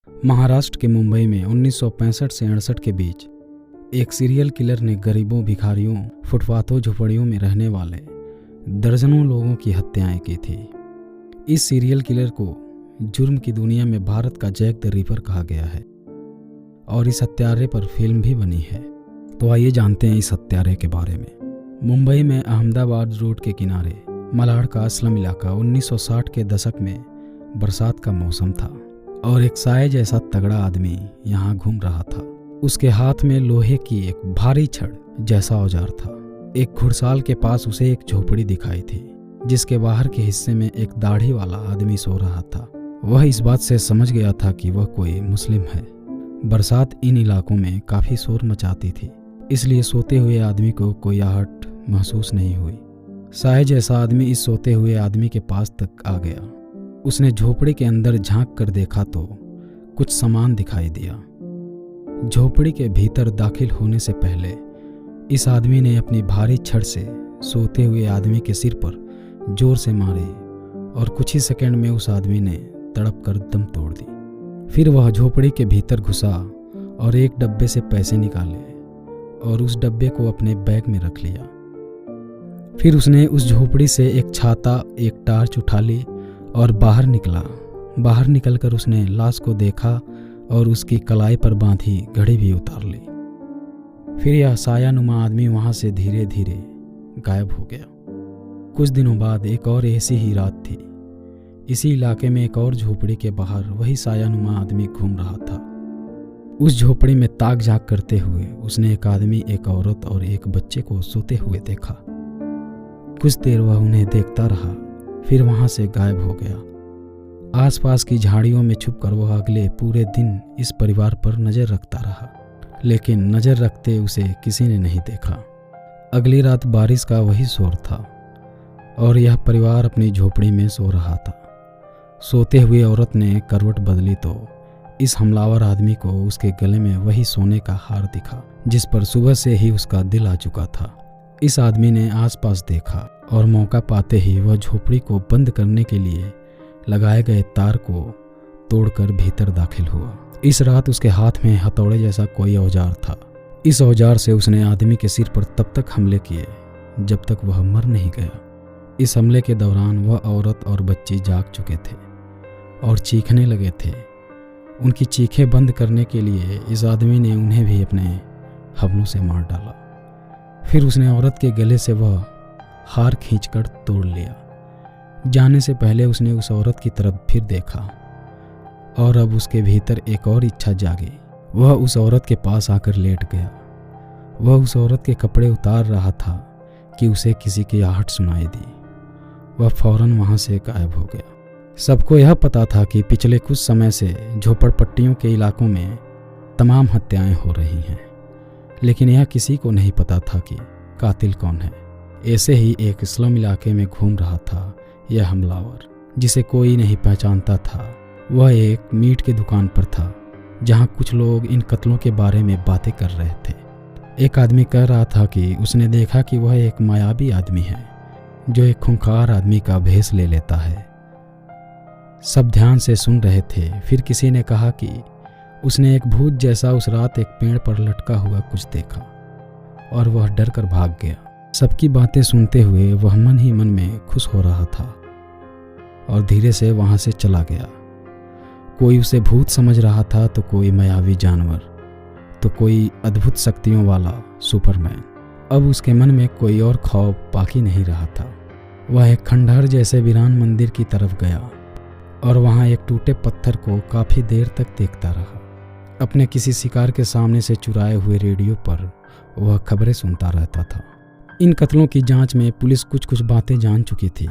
महाराष्ट्र के मुंबई में 1965 से 68 के बीच एक सीरियल किलर ने गरीबों, भिखारियों, फुटपाथों, झुपड़ियों में रहने वाले दर्जनों लोगों की हत्याएं की थी। इस सीरियल किलर को जुर्म की दुनिया में भारत का जैक द रिपर कहा गया है और इस हत्यारे पर फिल्म भी बनी है। तो आइए जानते हैं इस हत्यारे के बारे में। मुंबई में अहमदाबाद रोड के किनारे मलाड का स्लम इलाका 1960 के दशक में बरसात का मौसम था और एक साए जैसा तगड़ा आदमी यहाँ घूम रहा था। उसके हाथ में लोहे की एक भारी छड़ जैसा औजार था। एक घुड़साल के पास उसे एक झोपड़ी दिखाई थी जिसके बाहर के हिस्से में एक दाढ़ी वाला आदमी सो रहा था। वह इस बात से समझ गया था कि वह कोई मुस्लिम है। बरसात इन इलाकों में काफी शोर मचाती थी, इसलिए सोते हुए आदमी को कोई आहट महसूस नहीं हुई। साए जैसा आदमी इस सोते हुए आदमी के पास तक आ गया। उसने झोपड़ी के अंदर झांक कर देखा तो कुछ सामान दिखाई दिया। झोपड़ी के भीतर दाखिल होने से पहले इस आदमी ने अपनी भारी छड़ से सोते हुए आदमी के सिर पर जोर से मारे और कुछ ही सेकंड में उस आदमी ने तड़प कर दम तोड़ दी। फिर वह झोपड़ी के भीतर घुसा और एक डब्बे से पैसे निकाले और उस डब्बे को अपने बैग में रख लिया। फिर उसने उस झोपड़ी से एक छाता, एक टार्च उठा ली और बाहर निकला। बाहर निकलकर उसने लाश को देखा और उसकी कलाई पर बांधी घड़ी भी उतार ली। फिर यह सायानुमा आदमी वहां से धीरे धीरे गायब हो गया। कुछ दिनों बाद एक और ऐसी ही रात थी। इसी इलाके में एक और झोपड़ी के बाहर वही सायानुमा आदमी घूम रहा था। उस झोपड़ी में ताक झांक करते हुए उसने एक आदमी, एक औरत और एक बच्चे को सोते हुए देखा। कुछ देर वह उन्हें देखता रहा, फिर वहां से गायब हो गया। आसपास की झाड़ियों में छुपकर वह अगले पूरे दिन इस परिवार पर नजर रखता रहा, लेकिन नजर रखते उसे किसी ने नहीं देखा। अगली रात बारिश का वही शोर था और यह परिवार अपनी झोपड़ी में सो रहा था। सोते हुए औरत ने करवट बदली तो इस हमलावर आदमी को उसके गले में वही सोने का हार दिखा जिस पर सुबह से ही उसका दिल आ चुका था। इस आदमी ने आसपास देखा और मौका पाते ही वह झोपड़ी को बंद करने के लिए लगाए गए तार को तोड़कर भीतर दाखिल हुआ। इस रात उसके हाथ में हथौड़े जैसा कोई औजार था। इस औजार से उसने आदमी के सिर पर तब तक हमले किए जब तक वह मर नहीं गया। इस हमले के दौरान वह औरत और बच्ची जाग चुके थे और चीखने लगे थे। उनकी चीखें बंद करने के लिए इस आदमी ने उन्हें भी अपने हमलों से मार डाला। फिर उसने औरत के गले से वह हार खींचकर तोड़ लिया। जाने से पहले उसने उस औरत की तरफ फिर देखा और अब उसके भीतर एक और इच्छा जागी। वह उस औरत के पास आकर लेट गया। वह उस औरत के कपड़े उतार रहा था कि उसे किसी की आहट सुनाई दी। वह फौरन वहां से गायब हो गया। सबको यह पता था कि पिछले कुछ समय से झोपड़पट्टियों के इलाकों में तमाम हत्याएं हो रही हैं, लेकिन यह किसी को नहीं पता था कि कातिल कौन है। ऐसे ही एक स्लम इलाके में घूम रहा था यह हमलावर, जिसे कोई नहीं पहचानता था। वह एक मीट की दुकान पर था जहां कुछ लोग इन कत्लों के बारे में बातें कर रहे थे। एक आदमी कह रहा था कि उसने देखा कि वह एक मायावी आदमी है जो एक खूंखार आदमी का भेष ले लेता है। सब ध्यान से सुन रहे थे। फिर किसी ने कहा कि उसने एक भूत जैसा उस रात एक पेड़ पर लटका हुआ कुछ देखा और वह डर कर भाग गया। सबकी बातें सुनते हुए वह मन ही मन में खुश हो रहा था और धीरे से वहां से चला गया। कोई उसे भूत समझ रहा था तो कोई मायावी जानवर, तो कोई अद्भुत शक्तियों वाला सुपरमैन। अब उसके मन में कोई और खौफ बाकी नहीं रहा था। वह एक खंडहर जैसे वीरान मंदिर की तरफ गया और वहां एक टूटे पत्थर को काफी देर तक देखता रहा। अपने किसी शिकार के सामने से चुराए हुए रेडियो पर वह खबरें सुनता रहता था। इन कत्लों की जांच में पुलिस कुछ कुछ बातें जान चुकी थी।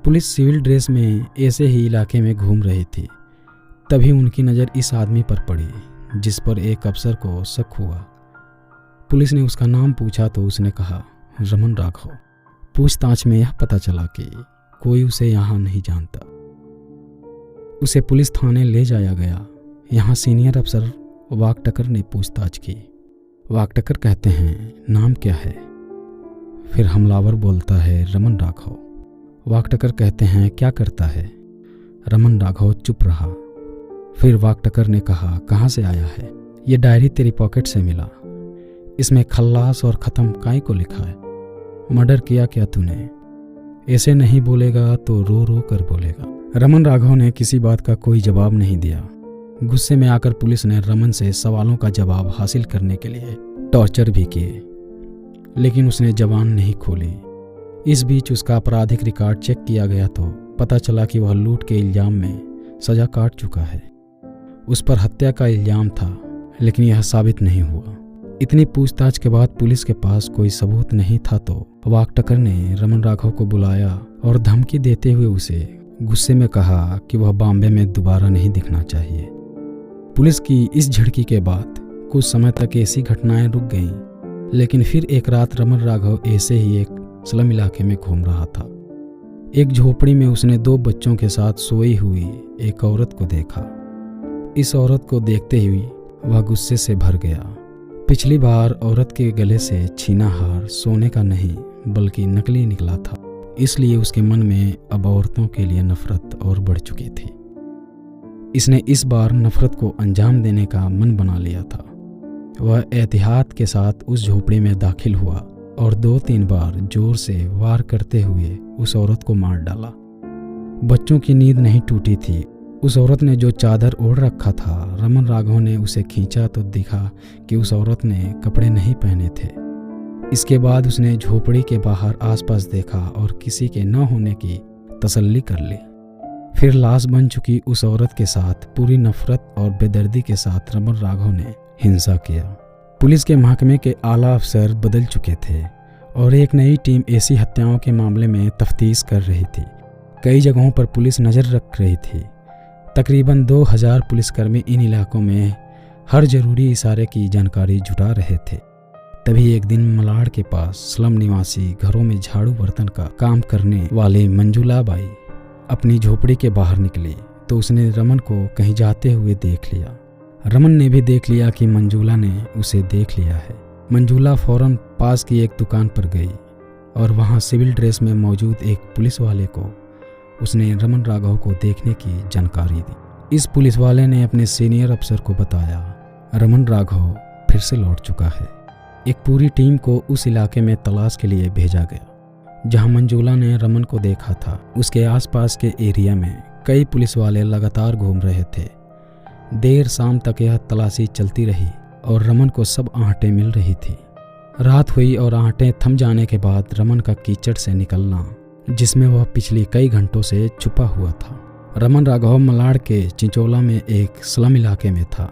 पुलिस सिविल ड्रेस में ऐसे ही इलाके में घूम रही थी। तभी उनकी नज़र इस आदमी पर पड़ी जिस पर एक अफसर को शक हुआ। पुलिस ने उसका नाम पूछा तो उसने कहा रमन राघव। पूछताछ में यह पता चला कि कोई उसे यहाँ नहीं जानता। उसे पुलिस थाने ले जाया गया। यहाँ सीनियर अफसर वाकटकर ने पूछताछ की। वाकटकर कहते हैं नाम क्या है? फिर हमलावर बोलता है रमन राघव। वाकटकर कहते हैं क्या करता है? रमन राघव चुप रहा। फिर वाकटकर ने कहा, कहाँ से आया है? ये डायरी तेरी पॉकेट से मिला। इसमें खल्लास और ख़त्म काहे को लिखा है? मर्डर किया क्या तूने? ऐसे नहीं बोलेगा तो रो रो कर बोलेगा। रमन राघव ने किसी बात का कोई जवाब नहीं दिया। गुस्से में आकर पुलिस ने रमन से सवालों का जवाब हासिल करने के लिए टॉर्चर भी किए, लेकिन उसने जबान नहीं खोली। इस बीच उसका आपराधिक रिकॉर्ड चेक किया गया तो पता चला कि वह लूट के इल्जाम में सजा काट चुका है। उस पर हत्या का इल्जाम था, लेकिन यह साबित नहीं हुआ। इतनी पूछताछ के बाद पुलिस के पास कोई सबूत नहीं था तो वाकटकर ने रमन राघव को बुलाया और धमकी देते हुए उसे गुस्से में कहा कि वह बॉम्बे में दोबारा नहीं दिखना चाहिए। पुलिस की इस झिड़की के बाद कुछ समय तक ऐसी घटनाएं रुक गईं, लेकिन फिर एक रात रमन राघव ऐसे ही एक स्लम इलाके में घूम रहा था। एक झोपड़ी में उसने 2 बच्चों के साथ सोई हुई एक औरत को देखा। इस औरत को देखते ही वह गुस्से से भर गया। पिछली बार औरत के गले से छीना हार सोने का नहीं बल्कि नकली निकला था, इसलिए उसके मन में अब औरतों के लिए नफरत और बढ़ चुकी थी। इसने इस बार नफरत को अंजाम देने का मन बना लिया था। वह एहतियात के साथ उस झोपड़ी में दाखिल हुआ और 2-3 बार जोर से वार करते हुए उस औरत को मार डाला। बच्चों की नींद नहीं टूटी थी। उस औरत ने जो चादर ओढ़ रखा था, रमन राघव ने उसे खींचा तो दिखा कि उस औरत ने कपड़े नहीं पहने थे। इसके बाद उसने झोपड़ी के बाहर आसपास देखा और किसी के न होने की तसल्ली कर ली। फिर लाश बन चुकी उस औरत के साथ पूरी नफरत और बेदर्दी के साथ रमन राघव ने हिंसा किया। पुलिस के महकमे के आला अफसर बदल चुके थे और एक नई टीम ऐसी हत्याओं के मामले में तफ्तीश कर रही थी। कई जगहों पर पुलिस नज़र रख रही थी। तकरीबन 2000 पुलिसकर्मी इन इलाकों में हर जरूरी इशारे की जानकारी जुटा रहे थे। तभी एक दिन मलाड़ के पास स्लम निवासी घरों में झाड़ू बर्तन का काम करने वाली मंजूला बाई अपनी झोपड़ी के बाहर निकली तो उसने रमन को कहीं जाते हुए देख लिया। रमन ने भी देख लिया कि मंजूला ने उसे देख लिया है। मंजूला फौरन पास की एक दुकान पर गई और वहां सिविल ड्रेस में मौजूद एक पुलिस वाले को उसने रमन राघव को देखने की जानकारी दी। इस पुलिस वाले ने अपने सीनियर अफसर को बताया, रमन राघव फिर से लौट चुका है। एक पूरी टीम को उस इलाके में तलाश के लिए भेजा गया जहां मंजूला ने रमन को देखा था। उसके आसपास के एरिया में कई पुलिस वाले लगातार घूम रहे थे। देर शाम तक यह तलाशी चलती रही और रमन को सब आहटें मिल रही थी। रात हुई और आहटें थम जाने के बाद रमन का कीचड़ से निकलना, जिसमें वह पिछली कई घंटों से छुपा हुआ था। रमन राघव मलाड़ के चिंचोला में एक स्लम इलाके में था।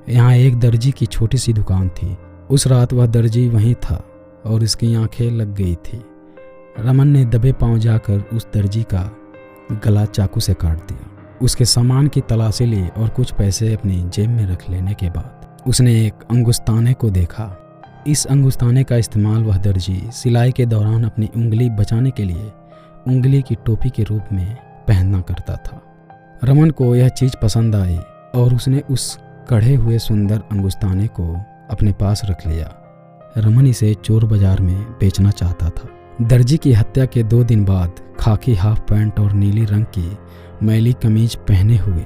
यहाँ एक दर्जी की छोटी सी दुकान थी। उस रात वह दर्जी वहीं था और इसकी आंखें लग गई थी। रमन ने दबे पांव जाकर उस दर्जी का गला चाकू से काट दिया। उसके सामान की तलाशी ली और कुछ पैसे अपनी जेब में रख लेने के बाद उसने एक अंगुस्ताने को देखा। इस अंगुस्ताने का इस्तेमाल वह दर्जी सिलाई के दौरान अपनी उंगली बचाने के लिए उंगली की टोपी के रूप में पहनना करता था। रमन को यह चीज़ पसंद आई और उसने उस कढ़े हुए सुंदर अंगुस्ताने को अपने पास रख लिया। रमन इसे चोर बाजार में बेचना चाहता था। दर्जी की हत्या के 2 दिन बाद खाकी हाफ पैंट और नीली रंग की मैली कमीज पहने हुए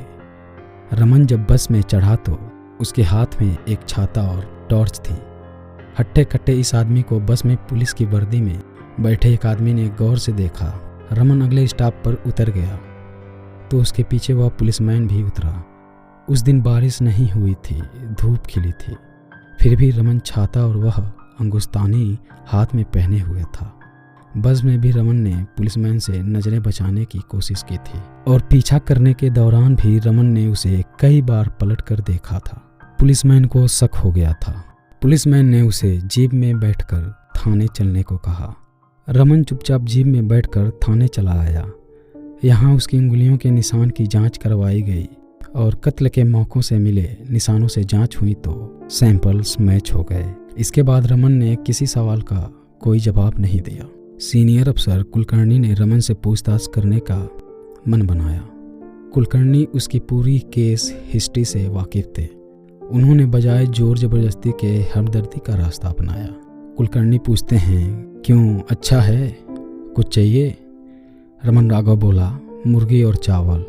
रमन जब बस में चढ़ा तो उसके हाथ में एक छाता और टॉर्च थी। हट्टे कट्टे इस आदमी को बस में पुलिस की वर्दी में बैठे एक आदमी ने गौर से देखा। रमन अगले स्टॉप पर उतर गया तो उसके पीछे वह पुलिसमैन भी उतरा। उस दिन बारिश नहीं हुई थी, धूप खिली थी। फिर भी रमन छाता और वह अंगुस्तानी हाथ में पहने हुए था। बस में भी रमन ने पुलिसमैन से नजरें बचाने की कोशिश की थी और पीछा करने के दौरान भी रमन ने उसे कई बार पलट कर देखा था। पुलिसमैन को शक हो गया था। पुलिसमैन ने उसे जीप में बैठकर थाने चलने को कहा। रमन चुपचाप जीप में बैठकर थाने चला आया। यहाँ उसकी उंगलियों के निशान की जांच करवाई गई और कत्ल के मौकों से मिले निशानों से जांच हुई तो सैंपल्स मैच हो गए। इसके बाद रमन ने किसी सवाल का कोई जवाब नहीं दिया। सीनियर अफसर कुलकर्णी ने रमन से पूछताछ करने का मन बनाया। कुलकर्णी उसकी पूरी केस हिस्ट्री से वाकिफ थे। उन्होंने बजाय जोर जबरदस्ती के हमदर्दी का रास्ता अपनाया। कुलकर्णी पूछते हैं, क्यों, अच्छा है, कुछ चाहिए? रमन राघव बोला, मुर्गी और चावल।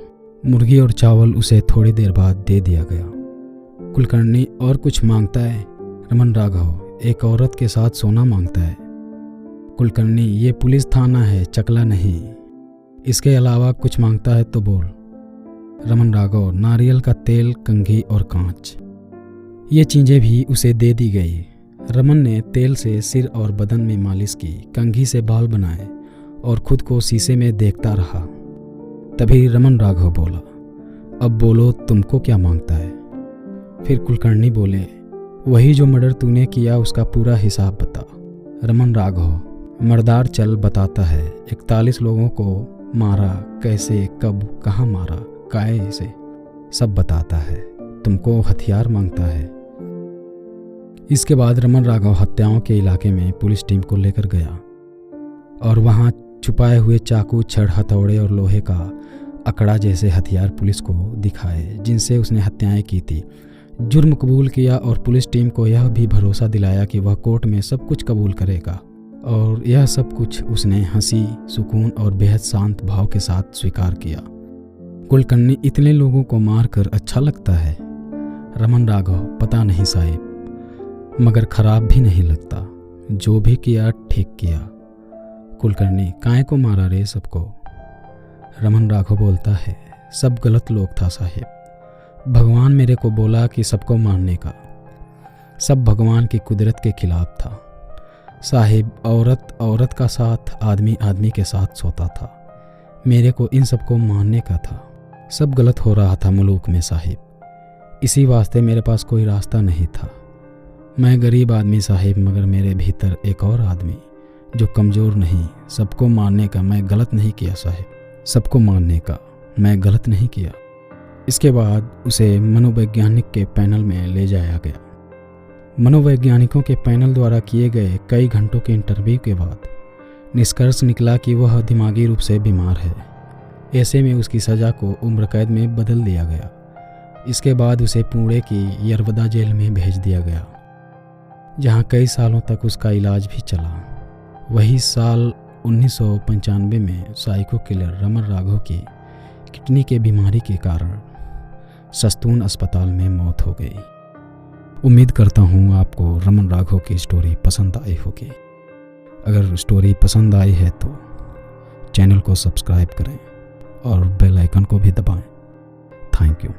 मुर्गी और चावल उसे थोड़ी देर बाद दे दिया गया। कुलकर्णी और कुछ मांगता है? रमन राघव एक औरत के साथ सोना मांगता है। कुलकर्णी ये पुलिस थाना है, चकला नहीं। इसके अलावा कुछ मांगता है तो बोल। रमन राघव नारियल का तेल, कंघी और कांच, ये चीज़ें भी उसे दे दी गई। रमन ने तेल से सिर और बदन में मालिश की, कंघी से बाल बनाए और खुद को शीशे में देखता रहा। तभी रमन राघव बोला, अब बोलो तुमको क्या मांगता है? फिर कुलकर्णी बोले, वही जो मर्डर तूने किया उसका पूरा हिसाब बता। रमन राघव मर्दार चल बताता है, 41 लोगों को मारा, कैसे, कब, कहाँ मारा, काहे से, सब बताता है। तुमको हथियार मांगता है। इसके बाद रमन राघव हत्याओं के इलाके में पुलिस टीम को लेकर गया और वहाँ छुपाए हुए चाकू, छड़, हथौड़े और लोहे का अकड़ा जैसे हथियार पुलिस को दिखाए जिनसे उसने हत्याएं की थी। जुर्म कबूल किया और पुलिस टीम को यह भी भरोसा दिलाया कि वह कोर्ट में सब कुछ कबूल करेगा, और यह सब कुछ उसने हंसी, सुकून और बेहद शांत भाव के साथ स्वीकार किया। कुलकर्णी इतने लोगों को मारकर अच्छा लगता है? रमन राघव, पता नहीं साहिब, मगर खराब भी नहीं लगता। जो भी किया ठीक किया। कुलकर्णी, काहे को मारा रे सबको? रमन राघव बोलता है, सब गलत लोग था साहिब। भगवान मेरे को बोला कि सबको मारने का। सब भगवान की कुदरत के खिलाफ था साहिब। औरत औरत का साथ, आदमी आदमी के साथ सोता था। मेरे को इन सबको मारने का था। सब गलत हो रहा था मुल्क में साहिब। इसी वास्ते मेरे पास कोई रास्ता नहीं था। मैं गरीब आदमी साहिब, मगर मेरे भीतर एक और आदमी जो कमज़ोर नहीं। सबको मारने का मैं गलत नहीं किया साहिब। सबको मारने का मैं गलत नहीं किया। इसके बाद उसे मनोवैज्ञानिक के पैनल में ले जाया गया। मनोवैज्ञानिकों के पैनल द्वारा किए गए कई घंटों के इंटरव्यू के बाद निष्कर्ष निकला कि वह दिमागी रूप से बीमार है। ऐसे में उसकी सज़ा को उम्र कैद में बदल दिया गया। इसके बाद उसे पुणे की यरवदा जेल में भेज दिया गया, जहां कई सालों तक उसका इलाज भी चला। वही साल 1995 में साइको किलर रमन राघव की किडनी के बीमारी के कारण सस्तून अस्पताल में मौत हो गई। उम्मीद करता हूँ आपको रमन राघव की स्टोरी पसंद आई होगी। अगर स्टोरी पसंद आई है तो चैनल को सब्सक्राइब करें और बेल आइकन को भी दबाएं। Thank you.